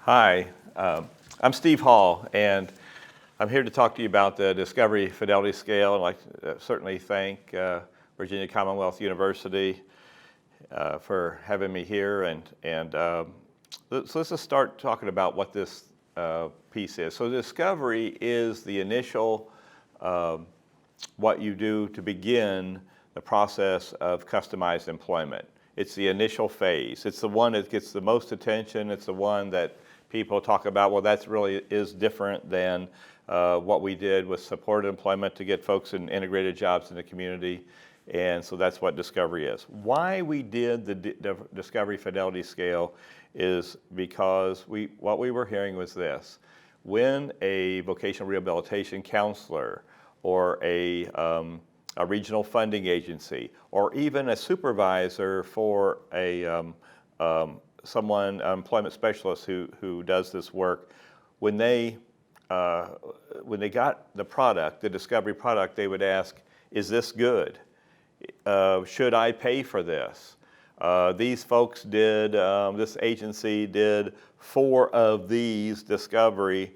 Hi, I'm Steve Hall, and I'm here to talk to you about the Discovery Fidelity Scale. I'd like to certainly thank Virginia Commonwealth University for having me here. So let's just start talking about what this piece is. So Discovery is the initial, what you do to begin the process of customized employment. It's the initial phase. It's the one that gets the most attention. It's the one that people talk about, well, that really is different than what we did with supported employment to get folks in integrated jobs in the community. And so that's what Discovery is. Why we did the Discovery Fidelity Scale is because what we were hearing was this. When a vocational rehabilitation counselor or a regional funding agency, or even a supervisor for an employment specialist who does this work, when they got the product, the Discovery product, they would ask, is this good? Should I pay for this? These folks did, this agency did 4 of these Discovery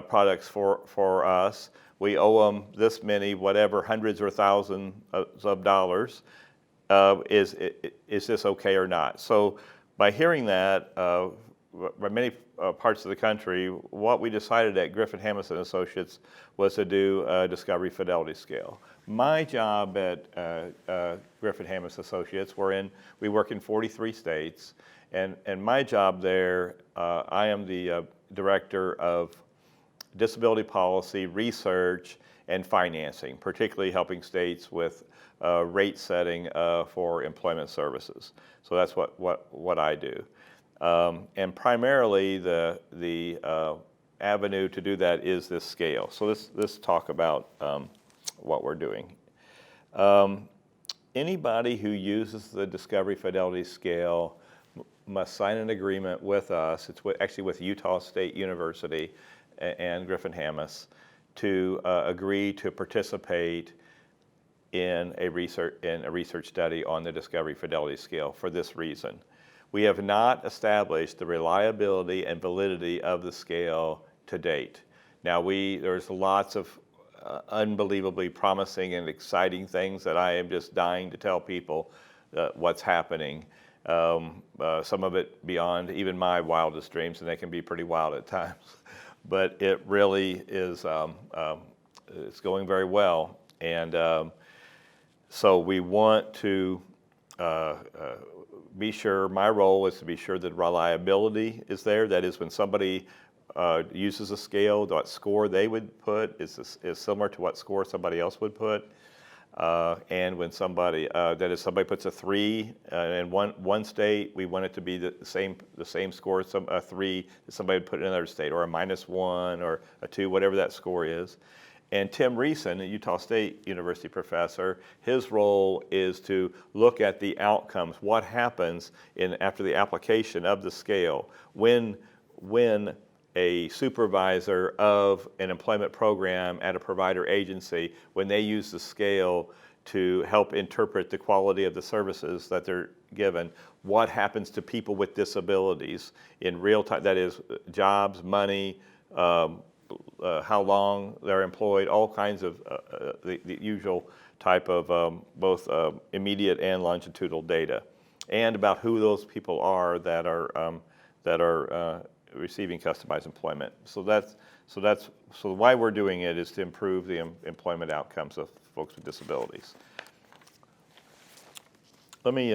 products for us. We owe them this many, whatever, hundreds or thousands of dollars. Is this okay or not? So by hearing that, by many parts of the country, what we decided at Griffin-Hammis and Associates was to do a Discovery Fidelity Scale. My job at Griffin-Hammis Associates, we work in 43 states, and my job there, I am the director of disability policy, research, and financing, particularly helping states with rate setting for employment services. So that's what I do. And primarily the avenue to do that is this scale. So let's talk about what we're doing. Anybody who uses the Discovery Fidelity Scale must sign an agreement with us. It's actually with Utah State University and Griffin-Hammis to agree to participate in a research study on the Discovery Fidelity Scale for this reason. We have not established the reliability and validity of the scale to date. Now there's lots of unbelievably promising and exciting things that I am just dying to tell people what's happening. Some of it beyond even my wildest dreams, and they can be pretty wild at times. But it really is, it's going very well. And so we want to be sure, my role is to be sure that reliability is there. That is, when somebody uses a scale, what score they would put is similar to what score somebody else would put. And when somebody, that is, somebody puts a 3 in one state, we want it to be the same score as a 3 that somebody would put in another state, or a -1 or a 2, whatever that score is. And Tim Reeson, a Utah State University professor, his role is to look at the outcomes, what happens after the application of the scale, when a supervisor of an employment program at a provider agency, when they use the scale to help interpret the quality of the services that they're given, what happens to people with disabilities in real time, that is, jobs, money, how long they're employed, all kinds of the usual type of both immediate and longitudinal data, and about who those people are that are receiving customized employment. So why we're doing it is to improve the employment outcomes of folks with disabilities. Let me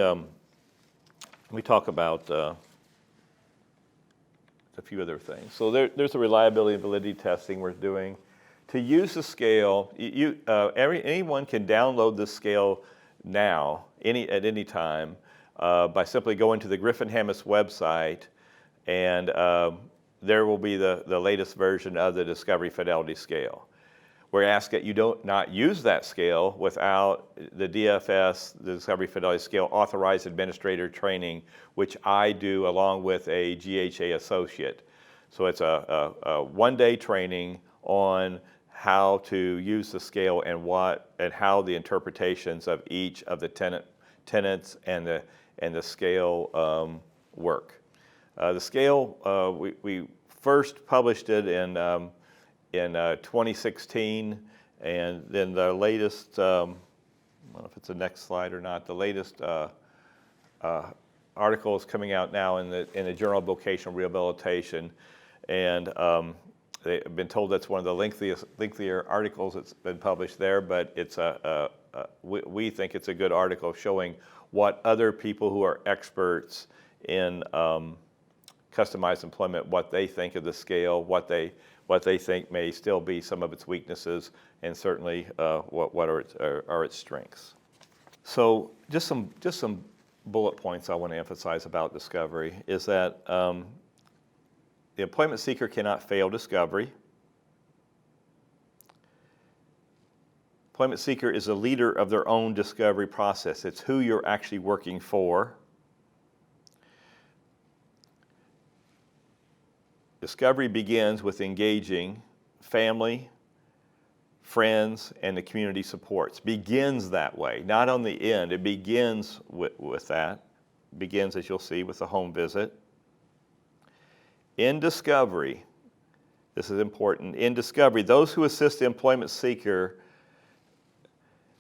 talk about a few other things. So there's the reliability and validity testing we're doing. To use the scale, anyone can download this scale now, at any time, by simply going to the Griffin-Hammis website, and there will be the latest version of the Discovery Fidelity Scale. We're asked that you not use that scale without the DFS, the Discovery Fidelity Scale Authorized Administrator Training, which I do along with a GHA associate. So it's a one-day training on how to use the scale and how the interpretations of each of the tenets and the scale work. The scale, we first published it in 2016, and then the latest, I don't know if it's the next slide or not, the latest article is coming out now in the Journal of Vocational Rehabilitation, and they've been told that's one of the lengthier articles that's been published there, but it's we think it's a good article showing what other people who are experts in customized employment, what they think of the scale, what they think may still be some of its weaknesses, and certainly what are its strengths. So just some bullet points I want to emphasize about discovery is that the employment seeker cannot fail discovery. Employment seeker is a leader of their own discovery process. It's who you're actually working for. Discovery begins with engaging family, friends, and the community supports. Begins that way, not on the end. It begins with that. Begins, as you'll see, with a home visit. In discovery, this is important, in discovery, those who assist the employment seeker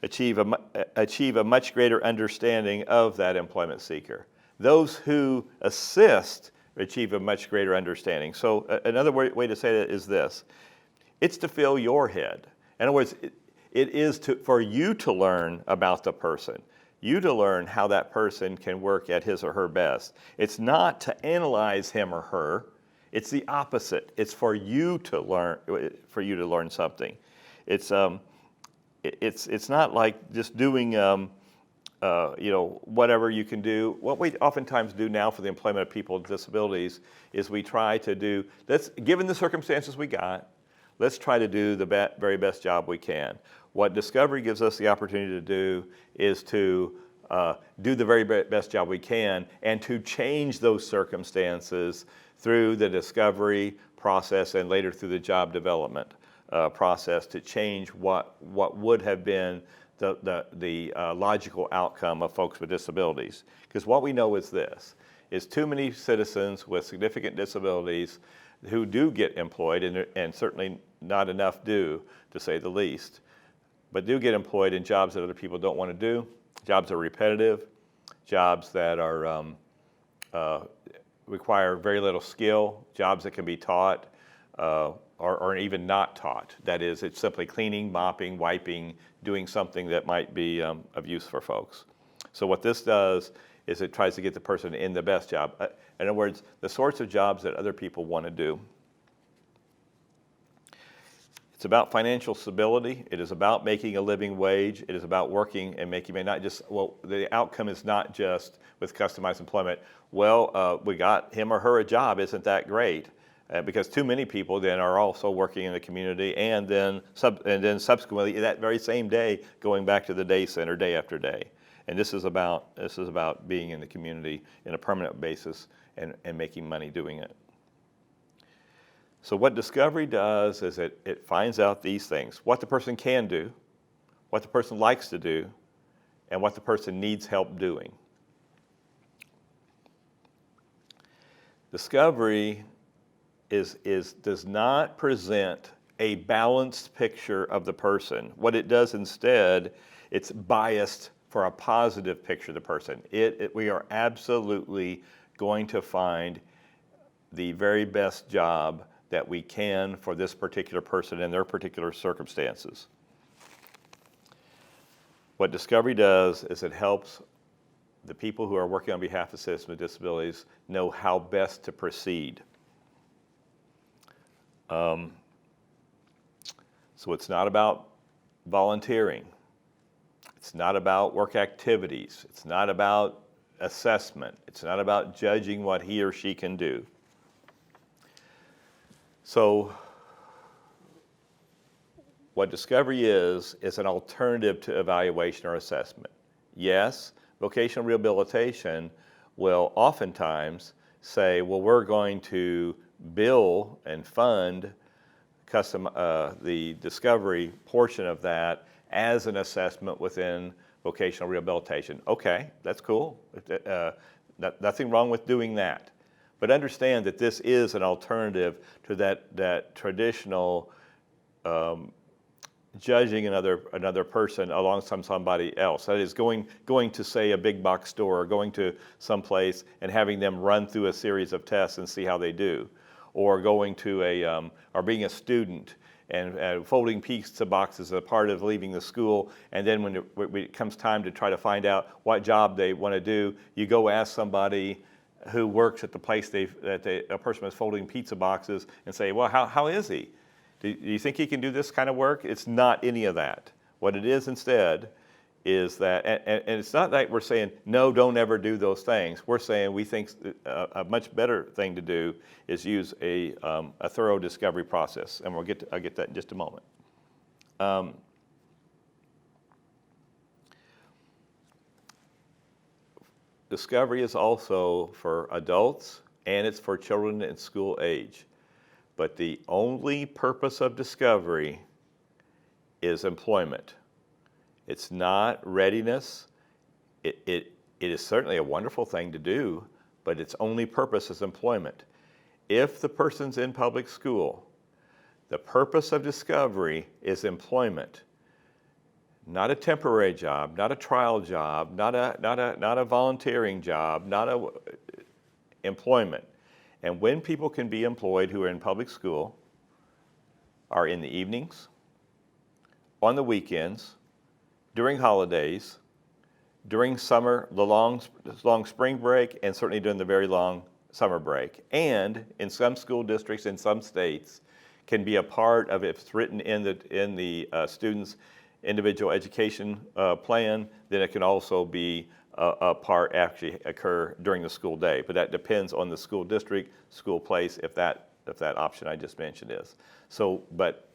achieve a much greater understanding of that employment seeker. Those who assist achieve a much greater understanding. So another way to say that is this. It's to fill your head. In other words, it is for you to learn about the person, you to learn how that person can work at his or her best. It's not to analyze him or her. It's the opposite. It's for you to learn something. It's not like just doing whatever you can do. What we oftentimes do now for the employment of people with disabilities is we try to do, given the circumstances we got, let's try to do the very best job we can. What discovery gives us the opportunity to do is to do the very best job we can and to change those circumstances through the discovery process and later through the job development process to change what would have been the logical outcome of folks with disabilities. Because what we know is this, is too many citizens with significant disabilities who do get employed, and certainly not enough do, to say the least, but do get employed in jobs that other people don't want to do, jobs that are repetitive, jobs that are require very little skill, jobs that can be taught, or even not taught. That is, it's simply cleaning, mopping, wiping, doing something that might be of use for folks. So what this does is it tries to get the person in the best job. In other words, the sorts of jobs that other people want to do. It's about financial stability. It is about making a living wage. It is about working and making, not just, well, the outcome is not just with customized employment, well, we got him or her a job, isn't that great? Because too many people then are also working in the community and then subsequently that very same day going back to the day center day after day. And this is about being in the community in a permanent basis and making money doing it. So what discovery does is it finds out these things: what the person can do, what the person likes to do, and what the person needs help doing. Discovery does not present a balanced picture of the person. What it does instead, it's biased for a positive picture of the person. We are absolutely going to find the very best job that we can for this particular person in their particular circumstances. What discovery does is it helps the people who are working on behalf of citizens with disabilities know how best to proceed. So it's not about volunteering. It's not about work activities. It's not about assessment. It's not about judging what he or she can do. So what discovery is an alternative to evaluation or assessment. Yes, vocational rehabilitation will oftentimes say, well, we're going to bill and fund the discovery portion of that as an assessment within vocational rehabilitation. Okay, that's cool. Nothing wrong with doing that. But understand that this is an alternative to that traditional judging another person alongside somebody else. That is going to, say, a big box store, or going to some place and having them run through a series of tests and see how they do, or going to or being a student and folding pizza boxes as a part of leaving the school, and then when it comes time to try to find out what job they want to do, you go ask somebody who works at the place a person was folding pizza boxes and say, well, how is he? Do you think he can do this kind of work? It's not any of that. What it is instead is that, and it's not like we're saying, no, don't ever do those things. We're saying we think a much better thing to do is use a thorough discovery process, and I'll get that in just a moment. Discovery is also for adults, and it's for children in school age. But the only purpose of discovery is employment. It's not readiness. It is certainly a wonderful thing to do, but its only purpose is employment. If the person's in public school, the purpose of discovery is employment. Not a temporary job, not a trial job, not a volunteering job, employment. And when people can be employed who are in public school are in the evenings, on the weekends, during holidays, during summer, the long spring break, and certainly during the very long summer break. And in some school districts, in some states, can be a part of, if it's written in the student's individual education plan, then it can also be a part actually occur during the school day. But that depends on the school district, school place, if that option I just mentioned is. So, but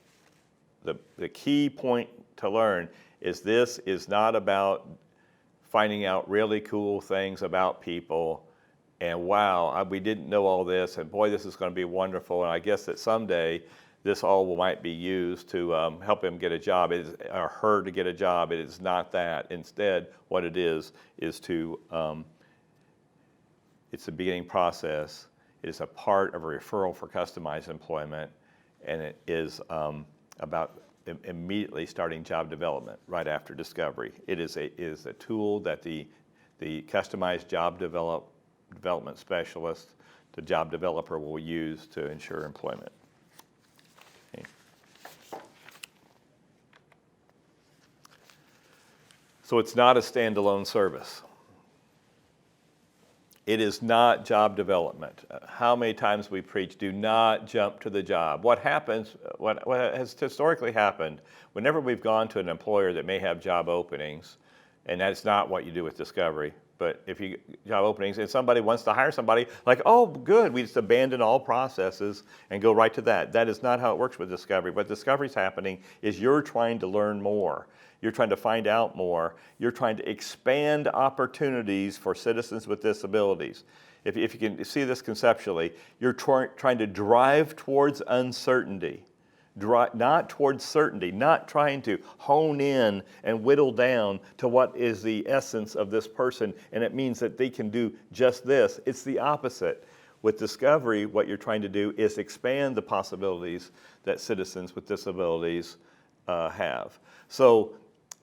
the key point to learn is this is not about finding out really cool things about people and wow, we didn't know all this, and boy, this is going to be wonderful, and I guess that someday this all might be used to help him get a job, or her to get a job. It is not that. Instead, what it is to, it's a beginning process. It is a part of a referral for customized employment, and it is about immediately starting job development right after discovery. It is a tool that the customized job development specialist, the job developer, will use to ensure employment. Okay. So it's not a standalone service. It is not job development. How many times we preach, do not jump to the job. What happens, what has historically happened, whenever we've gone to an employer that may have job openings, and that's not what you do with discovery, but if you job openings and somebody wants to hire somebody, like, oh, good, we just abandon all processes and go right to that. That is not how it works with discovery. What discovery is happening is you're trying to learn more. You're trying to find out more. You're trying to expand opportunities for citizens with disabilities. If you can see this conceptually, you're trying to drive towards uncertainty, not towards certainty, not trying to hone in and whittle down to what is the essence of this person, and it means that they can do just this. It's the opposite. With discovery, what you're trying to do is expand the possibilities that citizens with disabilities have. So,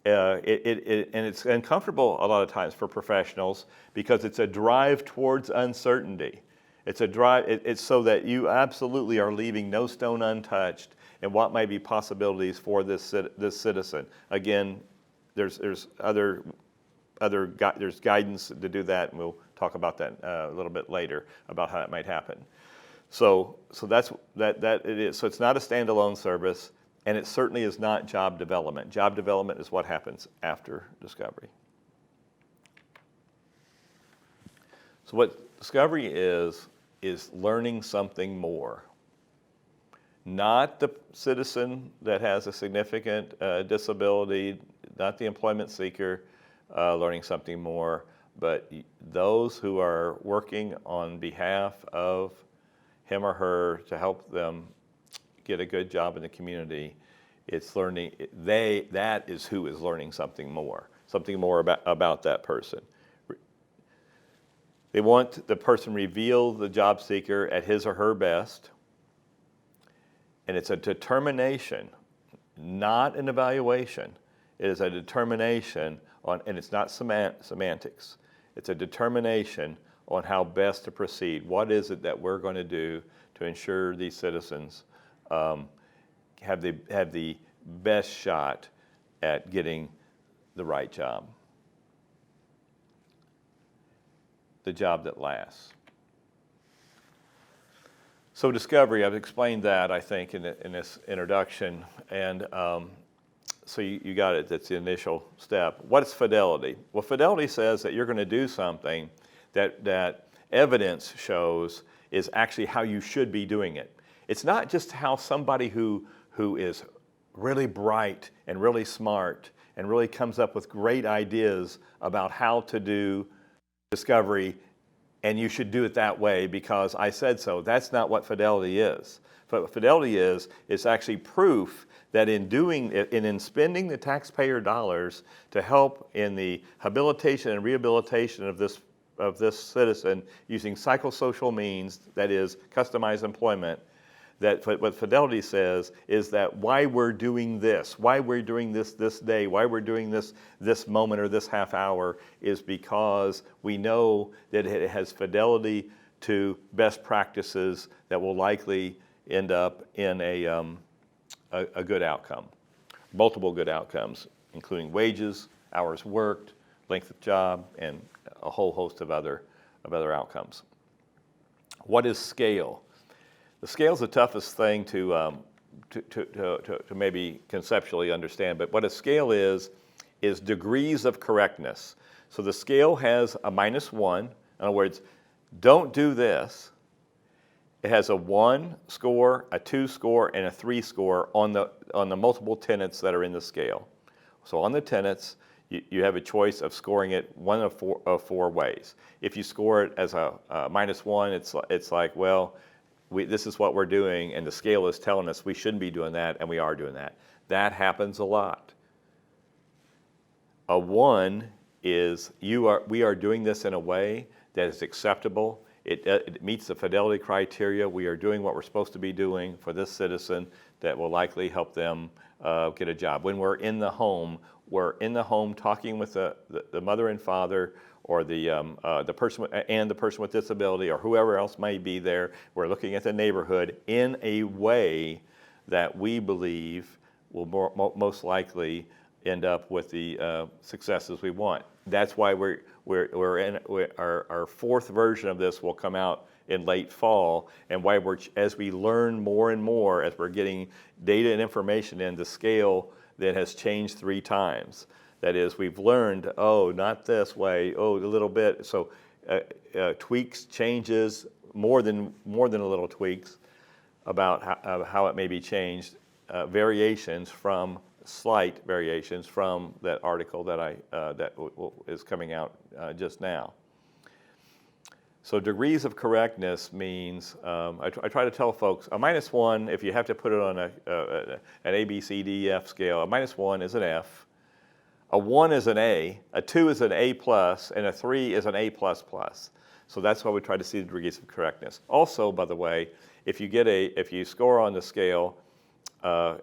and it's uncomfortable a lot of times for professionals because it's a drive towards uncertainty. It's a drive. It's so that you absolutely are leaving no stone untouched and what may be possibilities for this citizen. Again, there's guidance to do that, and we'll talk about that a little bit later about how that might happen. So that's that it is. So it's not a standalone service. And it certainly is not job development. Job development is what happens after discovery. So what discovery is learning something more. Not the citizen that has a significant disability, not the employment seeker learning something more, but those who are working on behalf of him or her to help them get a good job in the community. It's learning, that is who is learning something more about that person. They want the person to reveal the job seeker at his or her best. And it's a determination, not an evaluation. It is a determination on, and it's not semantics. It's a determination on how best to proceed. What is it that we're going to do to ensure these citizens have the best shot at getting the right job, the job that lasts. So discovery, I've explained that, I think, in this introduction, and so you got it, that's the initial step. What is fidelity? Well, fidelity says that you're going to do something that evidence shows is actually how you should be doing it. It's not just how somebody who is really bright and really smart and really comes up with great ideas about how to do discovery, and you should do it that way because I said so. That's not what fidelity is. What fidelity is actually proof that in spending the taxpayer dollars to help in the habilitation and rehabilitation of this citizen using psychosocial means, that is customized employment, that what fidelity says is that why we're doing this day, why we're doing this moment or this half hour is because we know that it has fidelity to best practices that will likely end up in a good outcome, multiple good outcomes, including wages, hours worked, length of job, and a whole host of other outcomes. What is scale? The scale is the toughest thing to maybe conceptually understand, but what a scale is degrees of correctness. So the scale has a -1, in other words, don't do this. It has a 1 score, a 2 score, and a 3 score on the multiple tenets that are in the scale. So on the tenets, you have a choice of scoring it one of four ways. If you score it as a -1, it's like, well, this is what we're doing, and the scale is telling us we shouldn't be doing that, and we are doing that. That happens a lot. A 1 is we are doing this in a way that is acceptable. It meets the fidelity criteria. We are doing what we're supposed to be doing for this citizen that will likely help them get a job. When we're in the home talking with the mother and father, or the person with disability, or whoever else may be there. We're looking at the neighborhood in a way that we believe will most likely end up with the successes we want. That's why our fourth version of this will come out in late fall, and why as we learn more and more, as we're getting data and information in, the scale that has changed 3 times. That is, we've learned, oh, not this way, oh, a little bit. So tweaks, changes, more than a little tweaks about how it may be changed, slight variations from that article that is coming out just now. So degrees of correctness means, I try to tell folks, a -1, if you have to put it on an A, B, C, D, E, F scale, a -1 is an F. A 1 is an A, a 2 is an A+, and a 3 is an A++. So that's why we try to see the degrees of correctness. Also, by the way, if you score on the scale a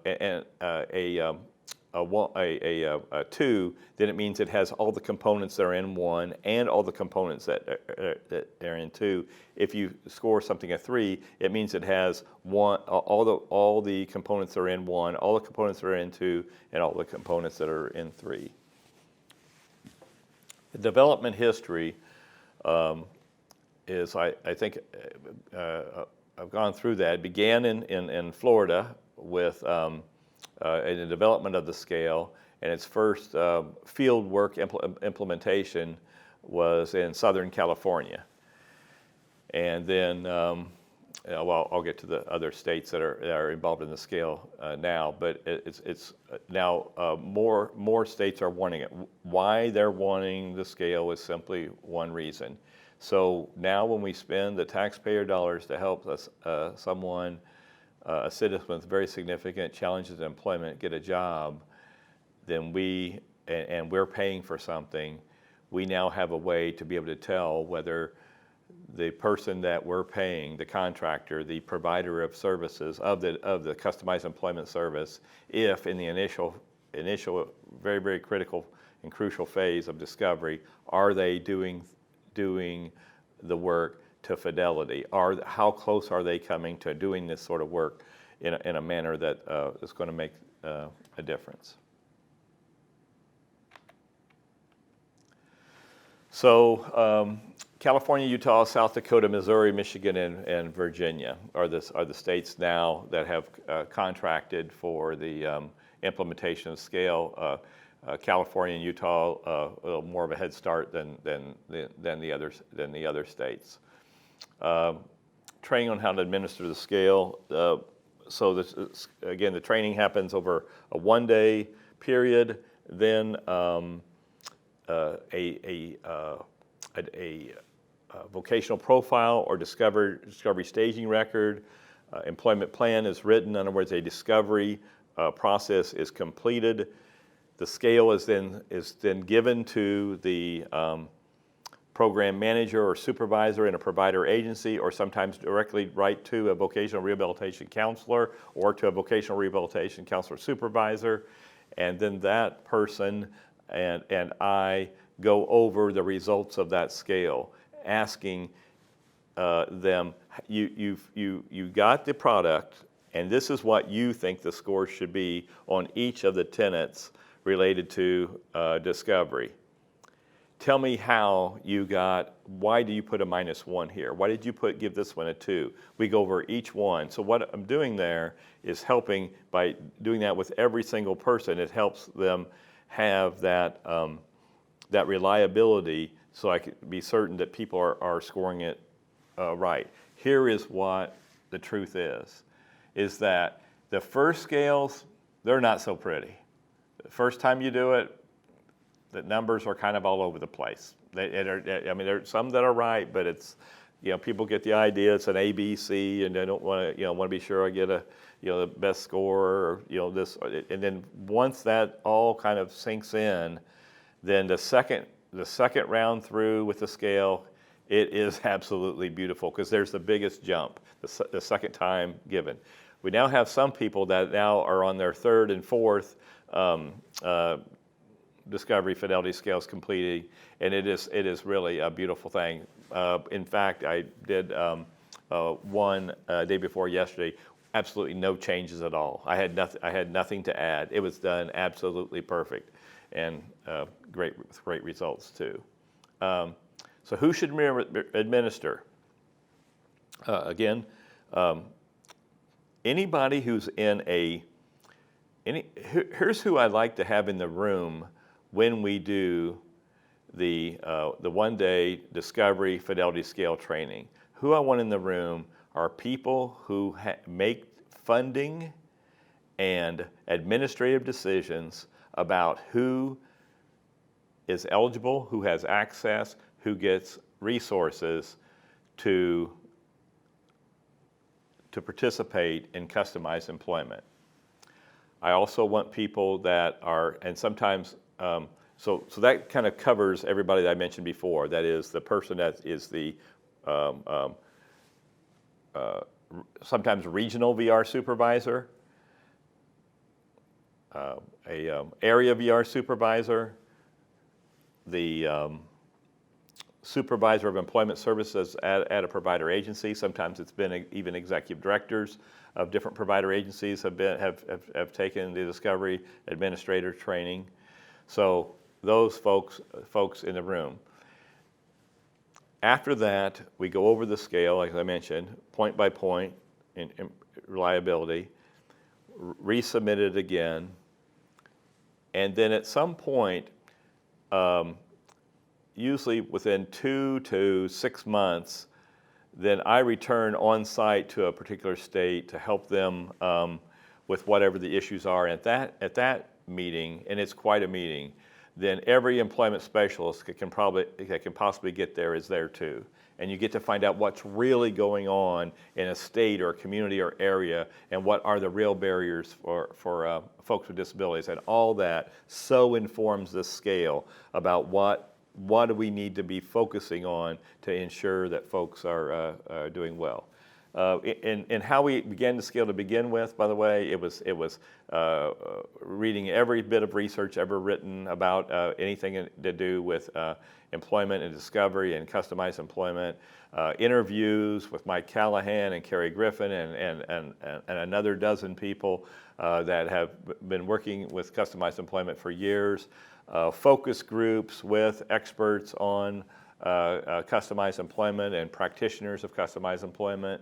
2, then it means it has all the components that are in 1 and all the components that are in 2. If you score something a 3, it means it has all the components that are in 1, all the components that are in 2, and all the components that are in 3. The development history is, I think, I've gone through that. It began in Florida with in the development of the scale, and its first field work implementation was in Southern California. And then, well, I'll get to the other states that are involved in the scale now, but it's now more states are wanting it. Why they're wanting the scale is simply one reason. So now when we spend the taxpayer dollars to help us, a citizen with very significant challenges in employment get a job, then we're paying for something, we now have a way to be able to tell whether the person that we're paying, the contractor, the provider of services of the customized employment service, if in the initial very, very critical and crucial phase of discovery, are they doing the work to fidelity? How close are they coming to doing this sort of work in a manner that is going to make a difference? So California, Utah, South Dakota, Missouri, Michigan, and Virginia are the states now that have contracted for the implementation of scale. California and Utah a little more of a head start than the other states. Training on how to administer the scale. So this, again, the training happens over a one-day period. Then a vocational profile or discovery staging record, employment plan is written. In other words, a discovery process is completed. The scale is then given to the program manager or supervisor in a provider agency, or sometimes directly right to a vocational rehabilitation counselor or to a vocational rehabilitation counselor supervisor. And then that person and I go over the results of that scale, asking them, you got the product, and this is what you think the score should be on each of the tenets related to discovery. Tell me how you got, why do you put a -1 here? Why did you give this one a 2? We go over each one. So what I'm doing there is helping, by doing that with every single person, it helps them have that, that reliability, so I can be certain that people are scoring it right. Here is what the truth is that the first scales, they're not so pretty. The first time you do it, the numbers are kind of all over the place. I mean, there are some that are right, but it's, people get the idea it's an A, B, C, and they don't want to be sure I get the best score, or, this. And then once that all kind of sinks in, then the second round through with the scale, it is absolutely beautiful, because there's the biggest jump, the second time given. We now have some people that now are on their third and fourth discovery fidelity scales completed, and it is really a beautiful thing. In fact, I did one day before yesterday, absolutely no changes at all. I had nothing to add. It was done absolutely perfect, and great results too. So who should administer? Again, anybody who's in here's who I'd like to have in the room when we do the one-day discovery fidelity scale training. Who I want in the room are people who make funding and administrative decisions about who is eligible, who has access, who gets resources to participate in customized employment. I also want people that are, and sometimes, so that kind of covers everybody that I mentioned before. That is the person that is the sometimes regional VR supervisor, area VR supervisor, the supervisor of employment services at a provider agency. Sometimes it's been even executive directors of different provider agencies have taken the discovery administrator training. So those folks in the room. After that, we go over the scale, like I mentioned, point by point in reliability, resubmit it again, and then at some point, usually within 2 to 6 months, then I return on site to a particular state to help them with whatever the issues are. At that meeting, and it's quite a meeting, then every employment specialist that can possibly get there is there too. And you get to find out what's really going on in a state or a community or area, and what are the real barriers for folks with disabilities. And all that so informs this scale about what what do we need to be focusing on to ensure that folks are doing well. And how we began the scale to begin with, by the way, it was reading every bit of research ever written about anything to do with employment and discovery and customized employment, interviews with Mike Callahan and Carrie Griffin and another dozen people that have been working with customized employment for years, focus groups with experts on customized employment and practitioners of customized employment,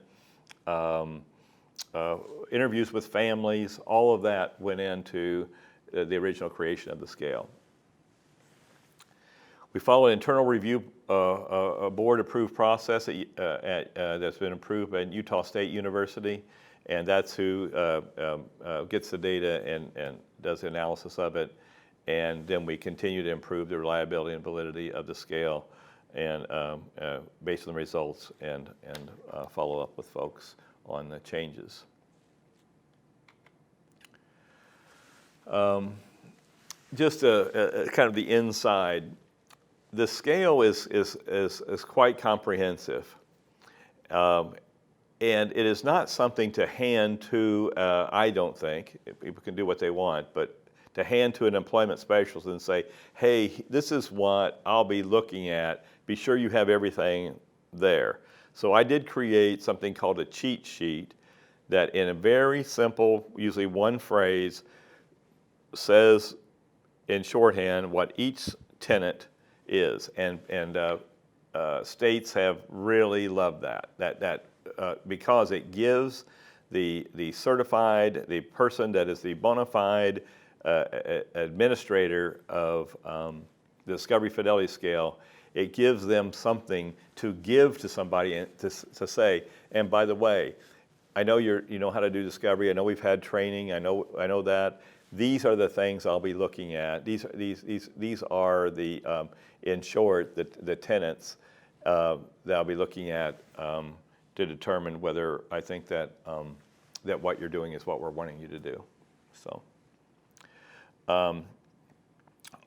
interviews with families, all of that went into the original creation of the scale. We follow an internal review, a board-approved process that's been approved by Utah State University, and that's who gets the data and does the analysis of it. And then we continue to improve the reliability and validity of the scale, and based on the results, and follow up with folks on the changes. Just kind of the inside. The scale is quite comprehensive, and it is not something to hand to, I don't think, people can do what they want, but to hand to an employment specialist and say, hey, this is what I'll be looking at, be sure you have everything there. So I did create something called a cheat sheet that in a very simple, usually one phrase, says in shorthand what each tenant is, and states have really loved that because it gives the certified, the person that is the bona fide administrator of the Discovery Fidelity Scale, it gives them something to give to somebody to say, and by the way, I know you know how to do discovery. I know we've had training. I know that. These are the things I'll be looking at. These are the in short the tenets that I'll be looking at to determine whether I think that that what you're doing is what we're wanting you to do. So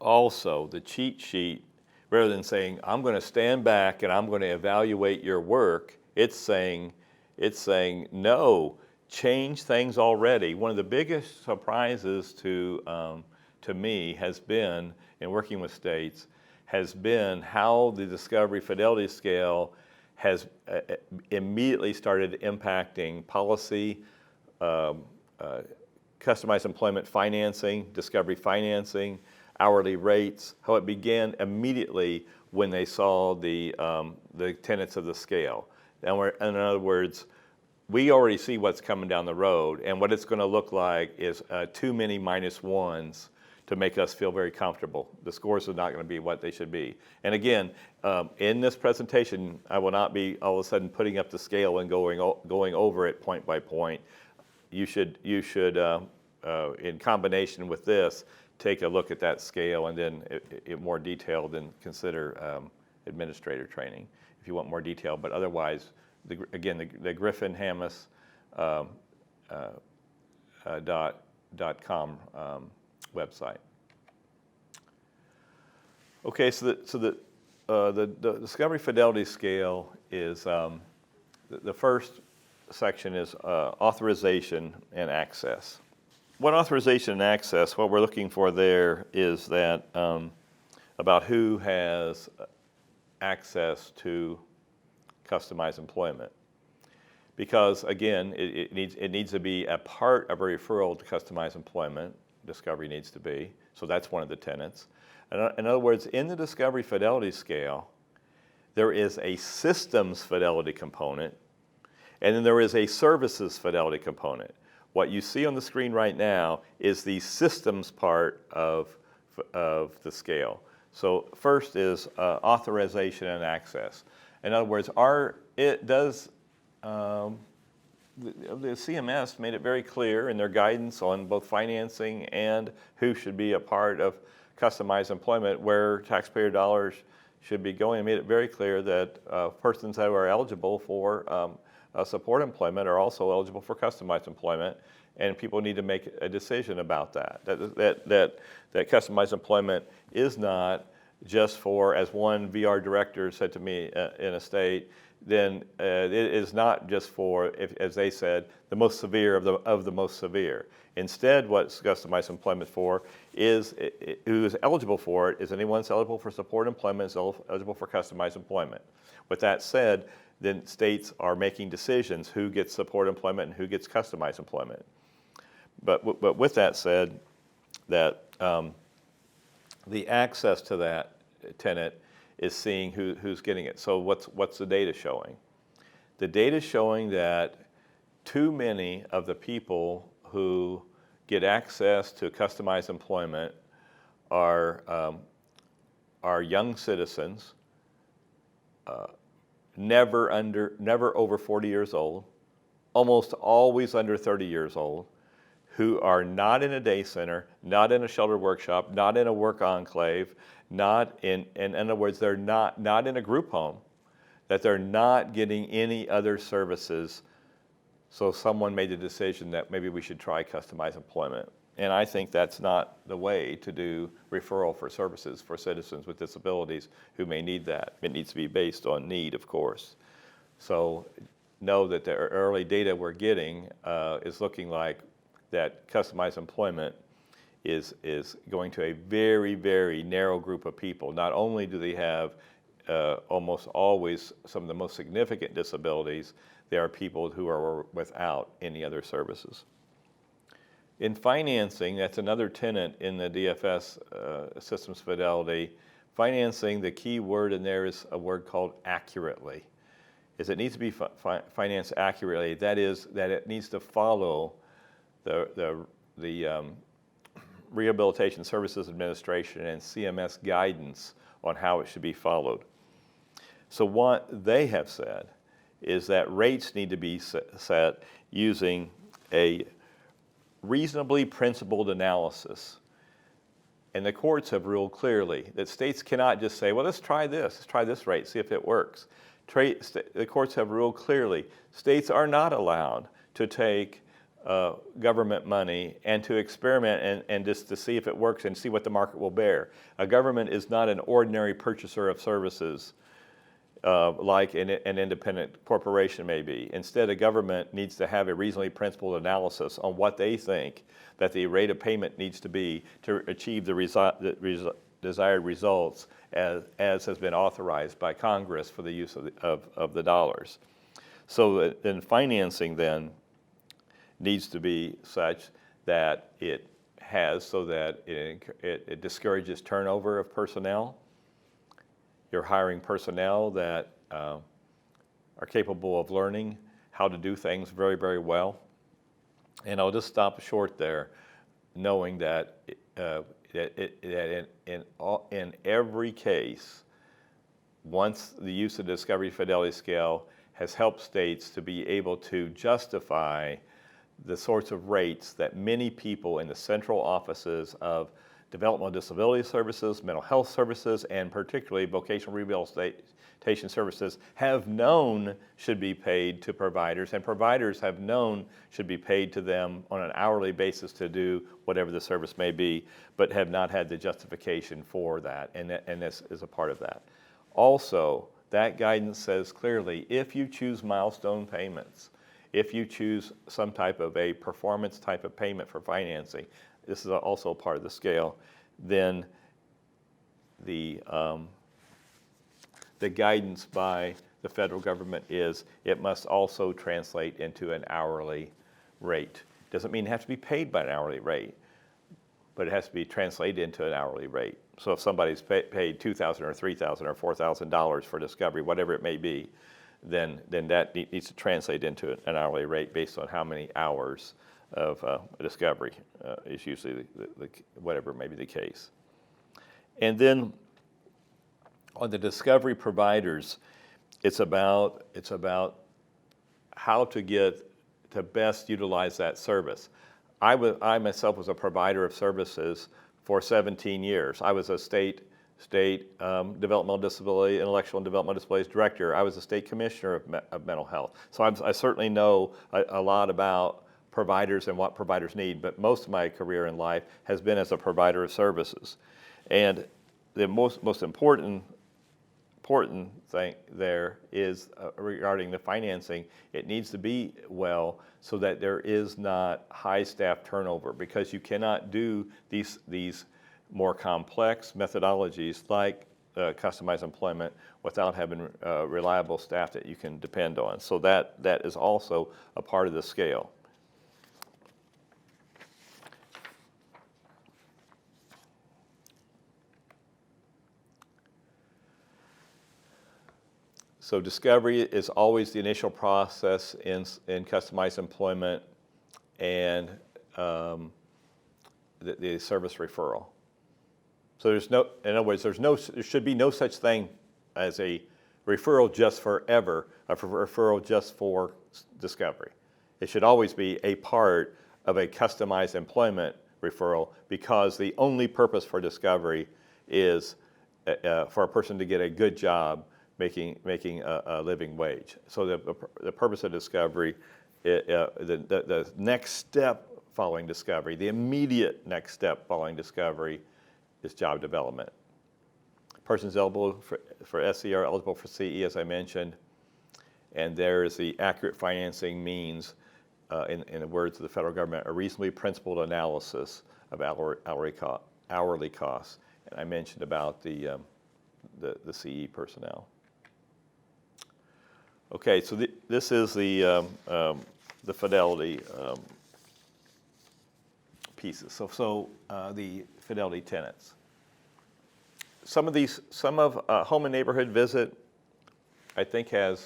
also the cheat sheet, rather than saying I'm going to stand back and I'm going to evaluate your work, it's saying no, change things already. One of the biggest surprises to me has been, in working with states, has been how the Discovery Fidelity Scale has immediately started impacting policy, customized employment financing, discovery financing, hourly rates, how it began immediately when they saw the tenets of the scale. And in other words, we already see what's coming down the road, and what it's going to look like is too many -1s to make us feel very comfortable. The scores are not going to be what they should be. And again, in this presentation, I will not be all of a sudden putting up the scale and going over it point by point. You should in combination with this, take a look at that scale and then in more detail, then consider administrator training if you want more detail. But otherwise, the Griffin-Hammis .com website. Okay, so the Discovery Fidelity Scale is the first section is authorization and access. What authorization and access, what we're looking for there is that about who has access to customized employment. Because again, it needs to be a part of a referral to customized employment. Discovery needs to be, so that's one of the tenets. In other words, in the Discovery Fidelity Scale, there is a systems fidelity component, and then there is a services fidelity component. What you see on the screen right now is the systems part of the scale. So first is authorization and access. In other words, the CMS made it very clear in their guidance on both financing and who should be a part of customized employment, where taxpayer dollars should be going. It made it very clear that persons that are eligible for support employment are also eligible for customized employment, and people need to make a decision about that. That customized employment is not just for, as one VR director said to me in a state, then it is not just for, as they said, the most severe of the most severe. Instead, what's customized employment for is, who is eligible for it, is anyone that's eligible for support employment is eligible for customized employment. With that said, then states are making decisions who gets support employment and who gets customized employment. But with that said, that the access to that tenant is seeing who's getting it. So what's the data showing? The data is showing that too many of the people who get access to customized employment are young citizens, never over 40 years old, almost always under 30 years old, who are not in a day center, not in a shelter workshop, not in a work enclave, not in other words, they're not in a group home, that they're not getting any other services. So someone made the decision that maybe we should try customized employment. And I think that's not the way to do referral for services for citizens with disabilities who may need that. It needs to be based on need, of course. So know that the early data we're getting is looking like that customized employment is going to a very, very narrow group of people. Not only do they have almost always some of the most significant disabilities, there are people who are without any other services. In financing, that's another tenet in the DFS Systems Fidelity. Financing, the key word in there is a word called accurately. It needs to be financed accurately. That is, that it needs to follow the Rehabilitation Services Administration and CMS guidance on how it should be followed. So what they have said is that rates need to be set using a reasonably principled analysis. And the courts have ruled clearly that states cannot just say, well, let's try this rate, see if it works. The courts have ruled clearly states are not allowed to take government money and to experiment and just to see if it works and see what the market will bear. A government is not an ordinary purchaser of services like an independent corporation may be. Instead, a government needs to have a reasonably principled analysis on what they think that the rate of payment needs to be to achieve the desired results as has been authorized by Congress for the use of the dollars. So then financing then needs to be such that it has so that it discourages turnover of personnel. You're hiring personnel that are capable of learning how to do things very, very well. And I'll just stop short there, knowing that in every case, once the use of the Discovery Fidelity Scale has helped states to be able to justify the sorts of rates that many people in the central offices of developmental disability services, mental health services, and particularly vocational rehabilitation services have known should be paid to providers, and providers have known should be paid to them on an hourly basis to do whatever the service may be, but have not had the justification for that, and this is a part of that. Also, that guidance says clearly, if you choose milestone payments, if you choose some type of a performance type of payment for financing, this is also part of the scale, then the guidance by the federal government is it must also translate into an hourly rate. Doesn't mean it has to be paid by an hourly rate, but it has to be translated into an hourly rate. So if somebody's paid $2,000 or $3,000 or $4,000 for discovery, whatever it may be, then that needs to translate into an hourly rate based on how many hours of discovery is usually whatever may be the case. And then on the discovery providers, it's about how to get to best utilize that service. I myself was a provider of services for 17 years. I was a state developmental disability, intellectual and developmental disabilities director. I was a state commissioner of mental health. So I certainly know a lot about providers and what providers need, but most of my career in life has been as a provider of services. And the most important thing there is regarding the financing. It needs to be well so that there is not high staff turnover, because you cannot do these more complex methodologies like customized employment without having reliable staff that you can depend on. So that is also a part of the scale. So discovery is always the initial process in customized employment and the service referral. So in other words, there should be no such thing as a referral just forever, a referral just for discovery. It should always be a part of a customized employment referral, because the only purpose for discovery is for a person to get a good job making a living wage. So the purpose of discovery, the next step following discovery, the immediate next step following discovery, is job development. Persons eligible for SE are eligible for CE, as I mentioned, and there is the accurate financing means, in the words of the federal government, a reasonably principled analysis of hourly costs. And I mentioned about the CE personnel. Okay, so this is the fidelity pieces. So the fidelity tenets. Some of home and neighborhood visit, I think it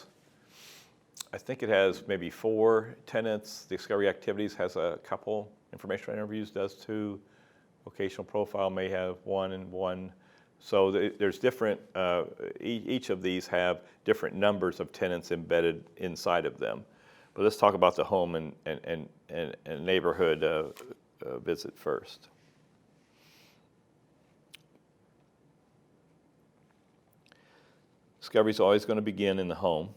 has maybe 4 tenets. Discovery activities has a couple. Informational interviews does 2. Vocational profile may have 1 and 1. So there's different, each of these have different numbers of tenants embedded inside of them. But let's talk about the home and neighborhood visit first. Discovery is always going to begin in the home.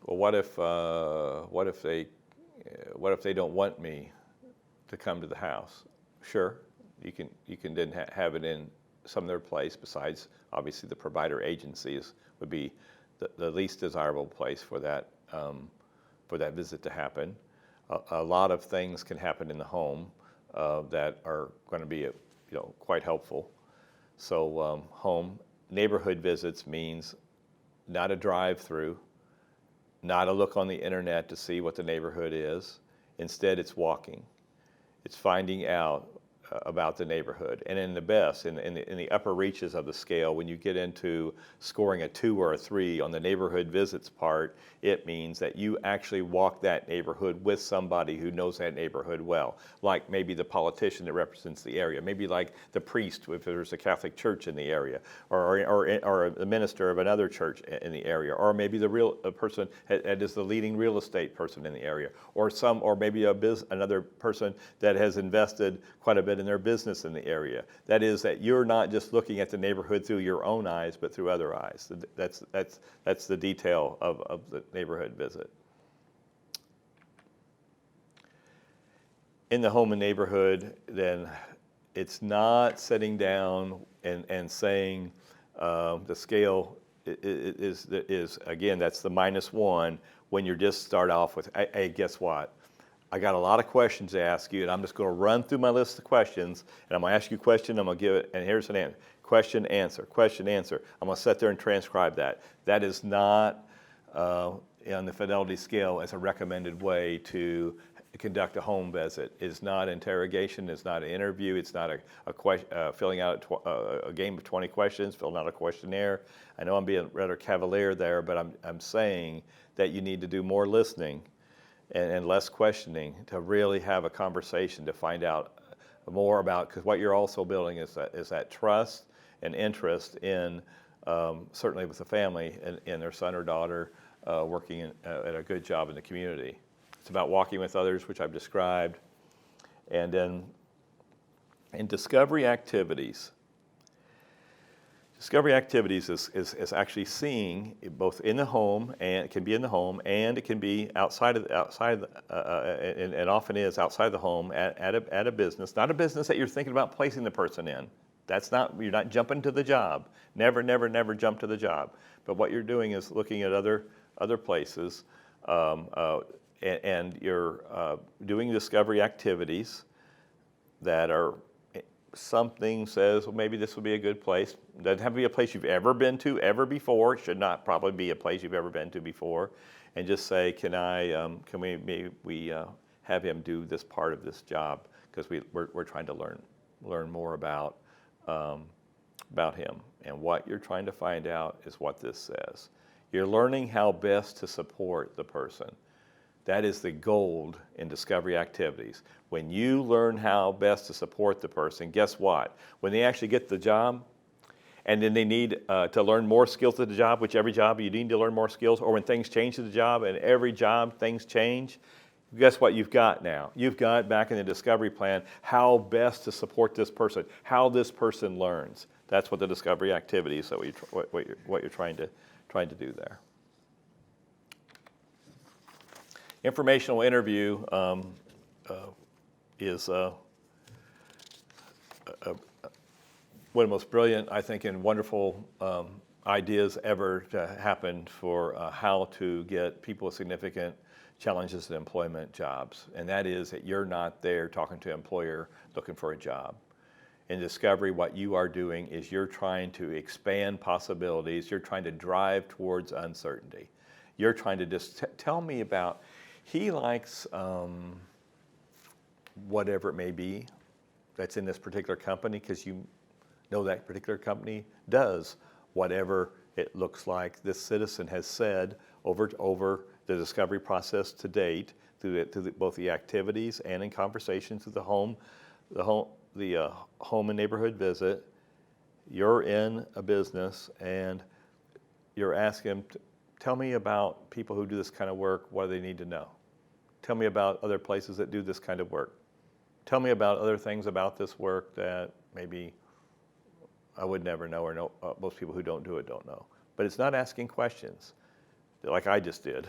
Well, what if they don't want me to come to the house? Sure. You can then have it in some other place besides, obviously, the provider agencies would be the least desirable place for that visit to happen. A lot of things can happen in the home that are going to be quite helpful. So home neighborhood visits means not a drive-through, not a look on the internet to see what the neighborhood is. Instead, it's walking. It's finding out about the neighborhood. And in the upper reaches of the scale, when you get into scoring a 2 or a 3 on the neighborhood visits part, it means that you actually walk that neighborhood with somebody who knows that neighborhood well, like maybe the politician that represents the area, maybe like the priest if there's a Catholic church in the area, or a minister of another church in the area, or maybe a person that is the leading real estate person in the area, or maybe another person that has invested quite a bit in their business in the area. That is, that you're not just looking at the neighborhood through your own eyes, but through other eyes. That's the detail of the neighborhood visit. In the home and neighborhood, then it's not sitting down and saying the scale is again, that's the -1 when you just start off with, hey, guess what? I got a lot of questions to ask you, and I'm just going to run through my list of questions, and I'm going to ask you a question, I'm going to give it, and here's an answer. Question, answer, question, answer. I'm going to sit there and transcribe that. That is not on the fidelity scale as a recommended way to conduct a home visit. It's not interrogation, it's not an interview, it's not filling out a game of 20 questions, filling out a questionnaire. I know I'm being rather cavalier there, but I'm saying that you need to do more listening and less questioning to really have a conversation to find out more about, because what you're also building is that trust and interest in, certainly with the family and their son or daughter working at a good job in the community. It's about walking with others, which I've described. And then in discovery activities, Discovery activities is actually seeing both in the home, and it can be in the home, and it can be outside of and often is outside the home at a business, not a business that you're thinking about placing the person in. That's not, you're not jumping to the job. Never, never, never jump to the job. But what you're doing is looking at other places, and you're doing discovery activities that are, something says, well, maybe this would be a good place. Doesn't have to be a place you've ever been to ever before. It should not probably be a place you've ever been to before. And just say, can we maybe have him do this part of this job, because we're trying to learn more about him. And what you're trying to find out is what this says. You're learning how best to support the person. That is the gold in discovery activities. When you learn how best to support the person, guess what? When they actually get the job, and then they need to learn more skills at the job, which every job you need to learn more skills, or when things change to the job, and every job things change, guess what you've got now? You've got back in the discovery plan how best to support this person, how this person learns. That's what the discovery activities that what you're trying to do there. Informational interview is one of the most brilliant, I think, and wonderful ideas ever to happen for how to get people with significant challenges in employment jobs. And that is that you're not there talking to an employer looking for a job. In discovery, what you are doing is you're trying to expand possibilities. You're trying to drive towards uncertainty. You're trying to just tell me about, he likes whatever it may be that's in this particular company, because you know that particular company does whatever it looks like this citizen has said over the discovery process to date, through both the activities and in conversations through the home and neighborhood visit. You're in a business and you're asking them, tell me about people who do this kind of work, what do they need to know? Tell me about other places that do this kind of work. Tell me about other things about this work that maybe I would never know, or know, most people who don't do it don't know. But it's not asking questions like I just did.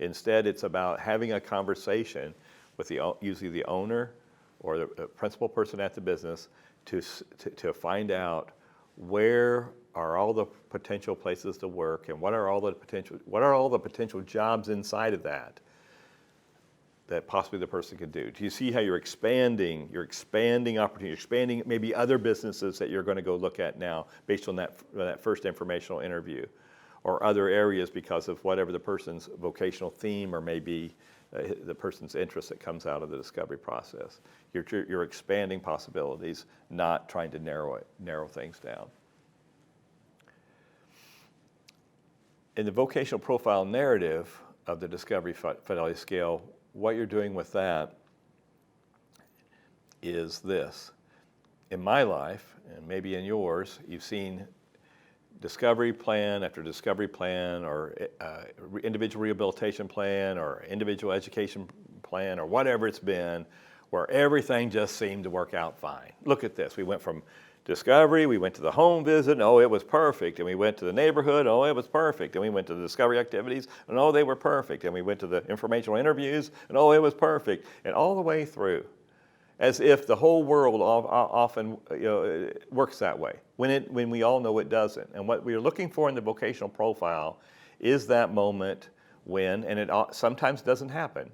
Instead, it's about having a conversation with usually the owner or the principal person at the business to find out where are all the potential places to work, and what are all the potential jobs inside of that possibly the person could do. Do you see how you're expanding opportunity, expanding maybe other businesses that you're going to go look at now based on that first informational interview, or other areas because of whatever the person's vocational theme or maybe the person's interest that comes out of the discovery process. You're expanding possibilities, not trying to narrow things down. In the vocational profile narrative of the discovery fidelity scale, what you're doing with that is this. In my life, and maybe in yours, you've seen discovery plan after discovery plan, or individual rehabilitation plan, or individual education plan, or whatever it's been, where everything just seemed to work out fine. Look at this. We went from discovery, we went to the home visit, and oh, it was perfect. And we went to the neighborhood, oh, it was perfect. And we went to the discovery activities, and oh, they were perfect. And we went to the informational interviews, and oh, it was perfect. And all the way through, as if the whole world often works that way, when we all know it doesn't. And what we're looking for in the vocational profile is that moment when, and it sometimes doesn't happen,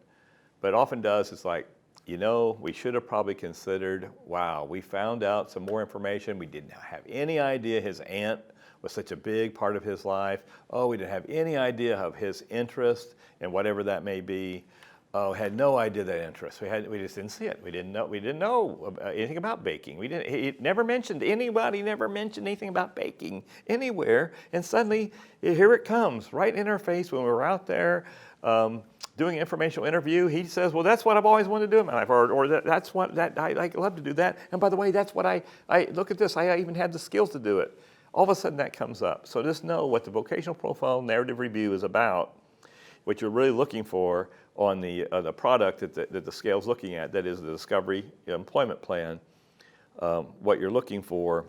but often does, it's like, we should have probably considered, wow, we found out some more information. We didn't have any idea his aunt was such a big part of his life. Oh, we didn't have any idea of his interest and whatever that may be. Oh, had no idea that interest. We just didn't see it. We didn't know anything about baking. Anybody never mentioned anything about baking anywhere. And suddenly, here it comes right in our face when we were out there doing an informational interview. He says, well, that's what I've always wanted to do in my life, or that's what I love to do that. And by the way, that's what I look at this. I even had the skills to do it. All of a sudden, that comes up. So just know what the vocational profile narrative review is about. What you're really looking for on the product that the scale's looking at, that is the discovery employment plan. What you're looking for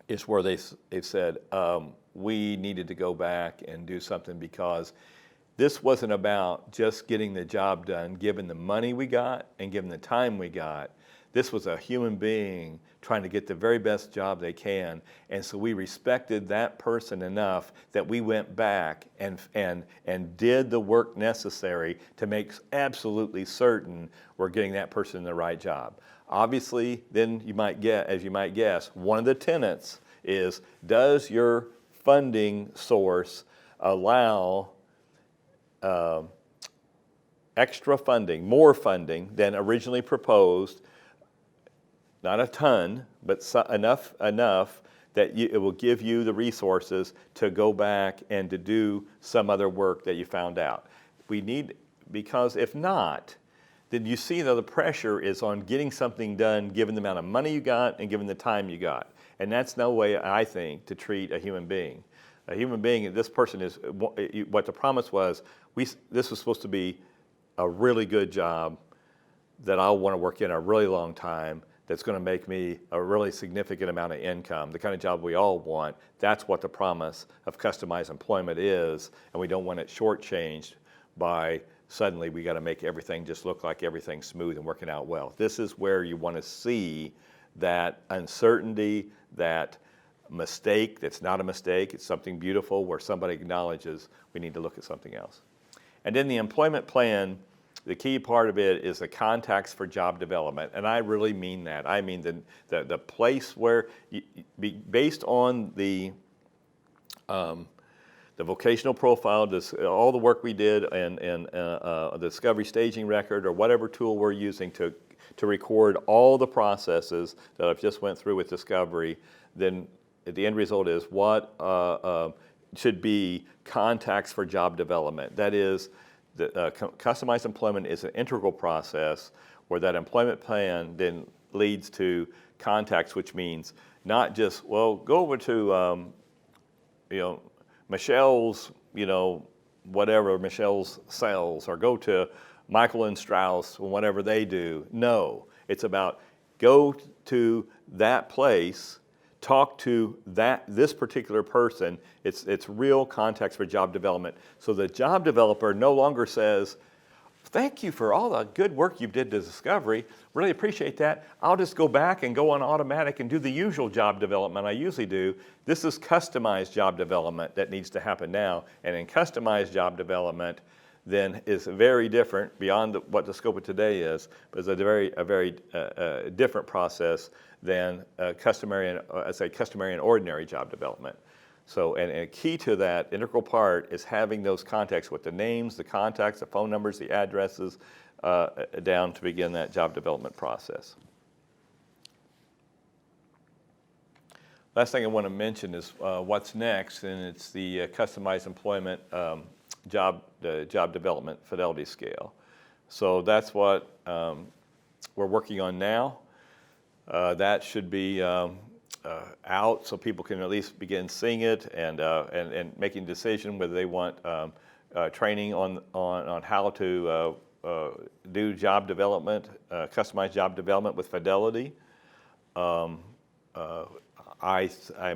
is where they've said, we needed to go back and do something because this wasn't about just getting the job done, given the money we got and given the time we got. This was a human being trying to get the very best job they can. And so we respected that person enough that we went back and did the work necessary to make absolutely certain we're getting that person the right job. Obviously, then you might get, as you might guess, one of the tenets is, does your funding source allow extra funding, more funding than originally proposed? Not a ton, but enough that it will give you the resources to go back and to do some other work that you found out. We need, because if not, then you see that the pressure is on getting something done given the amount of money you got and given the time you got. And that's no way, I think, to treat a human being. A human being, this person is, what the promise was, this was supposed to be a really good job that I'll want to work in a really long time, that's going to make me a really significant amount of income, the kind of job we all want. That's what the promise of customized employment is, and we don't want it shortchanged by suddenly we got to make everything just look like everything's smooth and working out well. This is where you want to see that uncertainty, that mistake that's not a mistake, it's something beautiful where somebody acknowledges we need to look at something else. And then the employment plan, the key part of it is the contacts for job development, and I really mean that. I mean the place where, based on the vocational profile, all the work we did, and the discovery staging record or whatever tool we're using to record all the processes that I've just went through with discovery, then the end result is what should be contacts for job development. That is, customized employment is an integral process where that employment plan then leads to contacts, which means not just, well, go over to, Michelle's, whatever, Michelle's sales, or go to Michael and Strauss, whatever they do. No, it's about go to that place, talk to this particular person. It's real context for job development. So the job developer no longer says, thank you for all the good work you did to discovery. Really appreciate that. I'll just go back and go on automatic and do the usual job development I usually do. This is customized job development that needs to happen now. And in customized job development, then is very different beyond what the scope of today is, but it's a very different process than customary and ordinary job development. So, and a key to that integral part is having those contacts with the names, the contacts, the phone numbers, the addresses down to begin that job development process. Last thing I want to mention is what's next, and it's the customized employment job development fidelity scale. So that's what we're working on now. That should be out so people can at least begin seeing it and making a decision whether they want training on how to do job development, customized job development with fidelity. I'm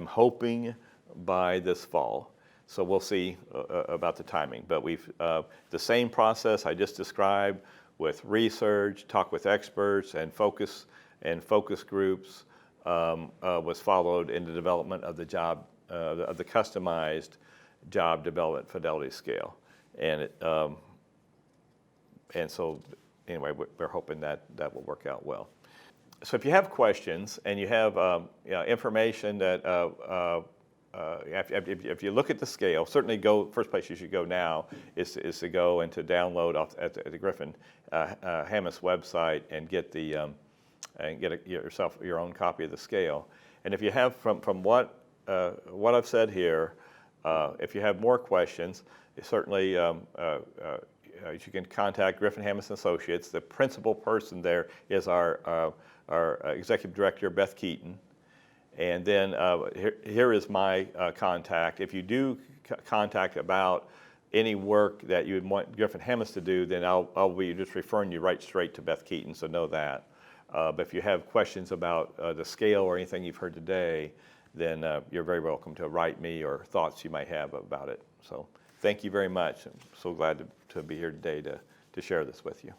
hoping by this fall. So we'll see about the timing. But we've the same process I just described with research, talk with experts, and focus groups was followed in the development of the customized job development fidelity scale, and so anyway, we're hoping that will work out well. So if you have questions and you have information that if you look at the scale, certainly first place you should go now is to go and to download off at the Griffin-Hammis website and get yourself your own copy of the scale. And if you have from what I've said here, if you have more questions, certainly you can contact Griffin-Hammis Associates. The principal person there is our executive director, Beth Keaton. And then here is my contact. If you do contact about any work that you would want Griffin-Hammis to do, then I'll be just referring you right straight to Beth Keaton, so know that. But if you have questions about the scale or anything you've heard today, then you're very welcome to write me or thoughts you might have about it. So thank you very much. I'm so glad to be here today to share this with you.